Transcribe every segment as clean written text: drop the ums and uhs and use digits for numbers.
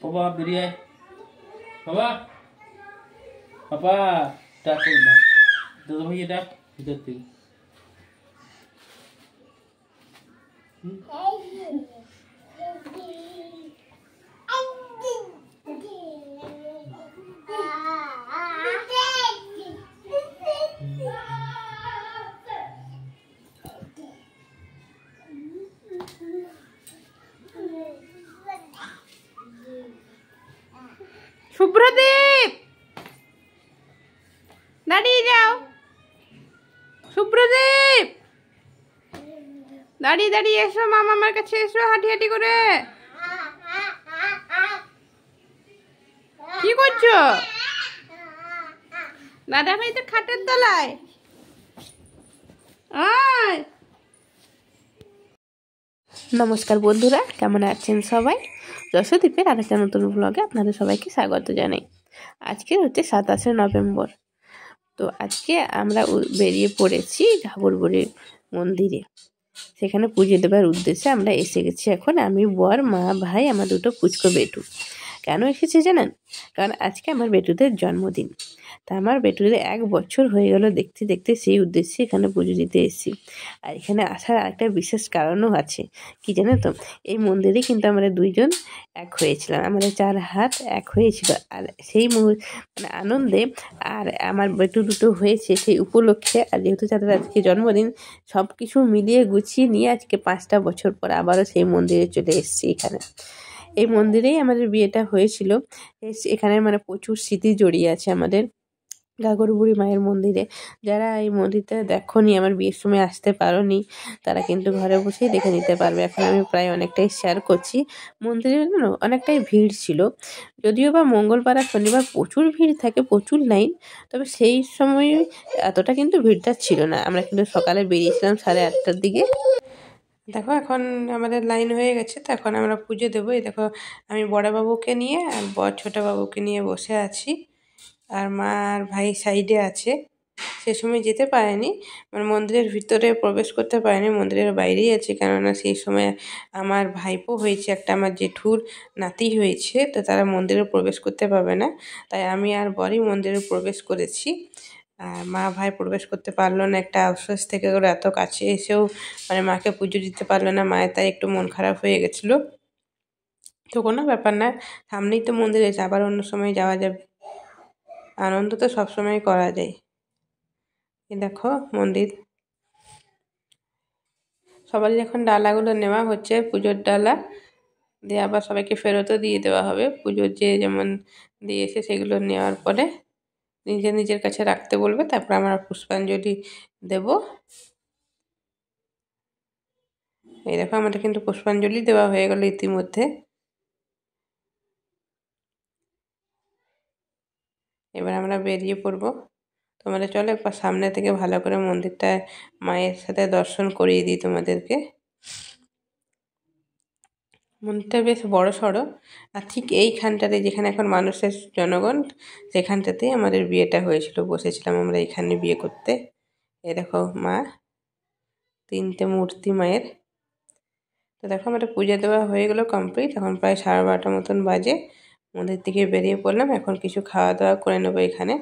Papa beri ay. Papa. Papa dak ba. Dado bhaiya dak idhar থেকে। শুভ্রদীপ দাঁড়িয়ে যাও। শুভ্রদীপ দাঁড়িয়ে দাঁড়িয়ে এসো, মামা আমার কাছে এসো হাঁটি হাঁটি করে। কি করছো? দাদা ভাই তো খাটের তলায়। নমস্কার বন্ধুরা, কেমন আছেন সবাই? যশোদীপের আরেকটা নতুন ব্লগে আপনাদের সবাইকে স্বাগত জানাই। আজকে হচ্ছে 27শে নভেম্বর। তো আজকে আমরা বেরিয়ে পড়েছি ঘাগরবুড়ির মন্দিরে। সেখানে পুজো দেবার উদ্দেশ্যে আমরা এসে গেছি। এখন আমি, বর, মা, ভাই, আমার দুটো পুচকো বেটু। কেন এসেছি জানেন? কারণ আজকে আমার বেটুদের জন্মদিন। তা আমার বেটুদের 1 বছর হয়ে গেল দেখতে দেখতে, সেই উদ্দেশ্যে এখানে পুজো দিতে এসেছি। আর এখানে আসার আরেকটা বিশেষ কারণও আছে। কি জানো তো? এই মন্দিরে কিন্তু আমরা দুইজন এক হয়েছিলাম, আমাদের 4 হাত এক হয়েছিল। আর সেই মানে আনন্দে আর আমার বেটু দুটো হয়েছে সেই উপলক্ষে, আর যেহেতু তাদের আজকে জন্মদিন, সব কিছু মিলিয়ে গুছিয়ে নিয়ে আজকে 5টা বছর পর আবারও সেই মন্দিরে চলে এসেছি। এখানে এই মন্দিরেই আমাদের বিয়েটা হয়েছিল। এখানে মানে প্রচুর স্মৃতি জড়িয়ে আছে আমাদের ঘাগরবুড়ি মায়ের মন্দিরে। যারা এই মন্দিরটা দেখোনি, আমার বিয়ের সময় আসতে পারোনি, তারা কিন্তু ঘরে বসেই দেখে নিতে পারবে। এখন আমি প্রায় অনেকটাই শেয়ার করছি। মন্দিরে অনেকটাই ভিড় ছিল, যদিও বা মঙ্গলবার আর শনিবার প্রচুর ভিড় থাকে, প্রচুর লাইন। তবে সেই সময় এতটা কিন্তু ভিড়টা ছিল না। আমরা কিন্তু সকালে বেরিয়েছিলাম 8:30টার দিকে। দেখো এখন আমাদের লাইন হয়ে গেছে, তো এখন আমরা পুজো দেবো। এই দেখো আমি বড়বাবুকে নিয়ে আর ছোটো বাবুকে নিয়ে বসে আছি, আর মা আর ভাই সাইডে আছে। সে সময় যেতে পারেনি, মানে মন্দিরের ভিতরে প্রবেশ করতে পারেনি, মন্দিরের বাইরেই আছে। কেননা সেই সময় আমার ভাইপো হয়েছে, একটা আমার জেঠুর নাতি হয়েছে, তো তারা মন্দিরে প্রবেশ করতে পারবে না। তাই আমি আর বরই মন্দিরে প্রবেশ করেছি। আর মা ভাই প্রবেশ করতে পারলো না, একটা আফসোস থেকে ওরা এত কাছে এসেও মানে মাকে পুজো দিতে পারলো না। মায়ের তাই একটু মন খারাপ হয়ে গেছিলো। তো কোনো ব্যাপার না, সামনেই তো মন্দির এসে আবার অন্য সময় যাওয়া যাবে। আনন্দ তো সবসময় করা যায়। এই দেখো মন্দির, সবারই এখন ডালাগুলো নেওয়া হচ্ছে, পুজোর ডালা দিয়ে আবার সবাইকে ফেরতও দিয়ে দেওয়া হবে। পুজোর যে যেমন দিয়েছে সেগুলো নেওয়ার পরে নিজের নিজের কাছে রাখতে বলবে, তারপর আমরা পুষ্পাঞ্জলি দেব। এই দেখো আমাদের কিন্তু পুষ্পাঞ্জলি দেওয়া হয়ে গেল ইতিমধ্যে। এবার আমরা বেরিয়ে পড়বো। তোমাদের চলো একবার সামনে থেকে ভালো করে মন্দিরটা মায়ের সাথে দর্শন করিয়ে দিই তোমাদেরকে। মন্দিরটা বেশ বড় সড়ো, আর ঠিক এইখানটাতে যেখানে এখন মানুষের জনগণ, সেখানটাতেই আমাদের বিয়েটা হয়েছিল। বসেছিলাম আমরা এখানে বিয়ে করতে। এই দেখো মা, 3টে মূর্তি মায়ের। তো দেখো আমাদের পুজো দেওয়া হয়ে গেল কমপ্লিট। এখন প্রায় 12:30 মতন বাজে। মন্দির থেকে বেরিয়ে পড়লাম, এখন কিছু খাওয়া দাওয়া করে নেবো এখানে।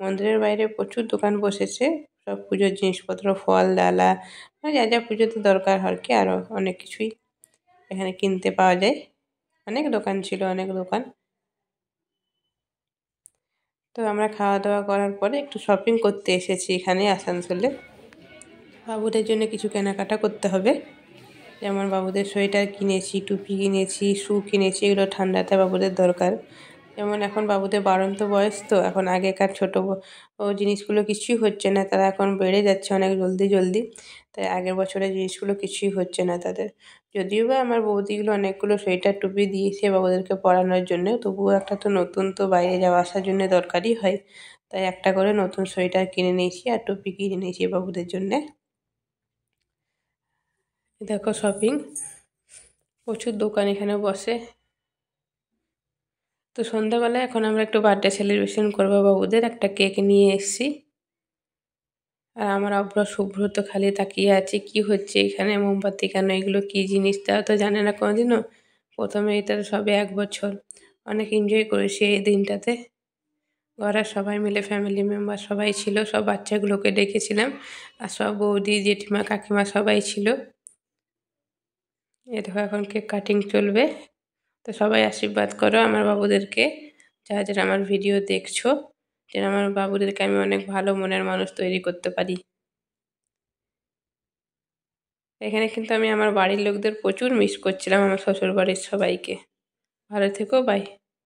মন্দিরের বাইরে প্রচুর দোকান বসেছে, সব পুজোর জিনিসপত্র, ফল, ডালা, মানে যা যা পুজোতে দরকার হয় কি, আরও অনেক কিছুই এখানে কিনতে পাওয়া যায়। অনেক দোকান ছিল, অনেক দোকান। তো আমরা খাওয়া দাওয়া করার পরে একটু শপিং করতে এসেছি এখানে আসানসোলে। বাবুদের জন্য কিছু কেনাকাটা করতে হবে, যেমন বাবুদের সোয়েটার কিনেছি, টুপি কিনেছি, শু কিনেছি, এগুলো ঠান্ডাতে বাবুদের দরকার। যেমন এখন বাবুদের বাড়ন্ত বয়স, তো এখন আগেকার ছোটো ও জিনিসগুলো কিছুই হচ্ছে না, তারা এখন বেড়ে যাচ্ছে অনেক জলদি জলদি, তাই আগের বছরের জিনিসগুলো কিছুই হচ্ছে না তাদের। যদিও বা আমার বৌদিগুলো অনেকগুলো সোয়েটার টুপি দিয়েছে বাবুদেরকে পরানোর জন্য, তবুও একটা তো নতুন তো বাইরে যাওয়া আসার জন্য দরকারই হয়, তাই একটা করে নতুন সোয়েটার কিনে নিয়েছি আর টুপি কিনে নিয়েছি বাবুদের জন্যে। দেখো শপিং, প্রচুর দোকান এখানে বসে। তো সন্ধ্যাবেলায় এখন আমরা একটু বার্থডে সেলিব্রেশন করবো বাবুদের, একটা কেক নিয়ে এসেছি। আর আমার অভ্র শুভ্র তো খালি তাকিয়ে আছে কি হচ্ছে এখানে, মোমবাতি কেন, এগুলো কি জিনিস তা তো জানে না কোনোদিনও। প্রথমে এটা সবে 1 বছর, অনেক এনজয় করেছি এই দিনটাতে। ঘরের সবাই মিলে ফ্যামিলি মেম্বার সবাই ছিল, সব বাচ্চাগুলোকে ডেকেছিলাম, আর সব বৌদি জেঠিমা কাকিমা সবাই ছিল। এ দেখো এখন কেক কাটিং চলবে। তো সবাই আশীর্বাদ করো আমার বাবুদেরকে, যারা যারা আমার ভিডিও দেখছো, যেন আমার বাবুদেরকে আমি অনেক ভালো মনের মানুষ তৈরি করতে পারি। এখানে কিন্তু আমি আমার বাড়ির লোকদের প্রচুর মিস করছিলাম, আমার শ্বশুর বাড়ির সবাইকে। ভালো থেকো, বাই।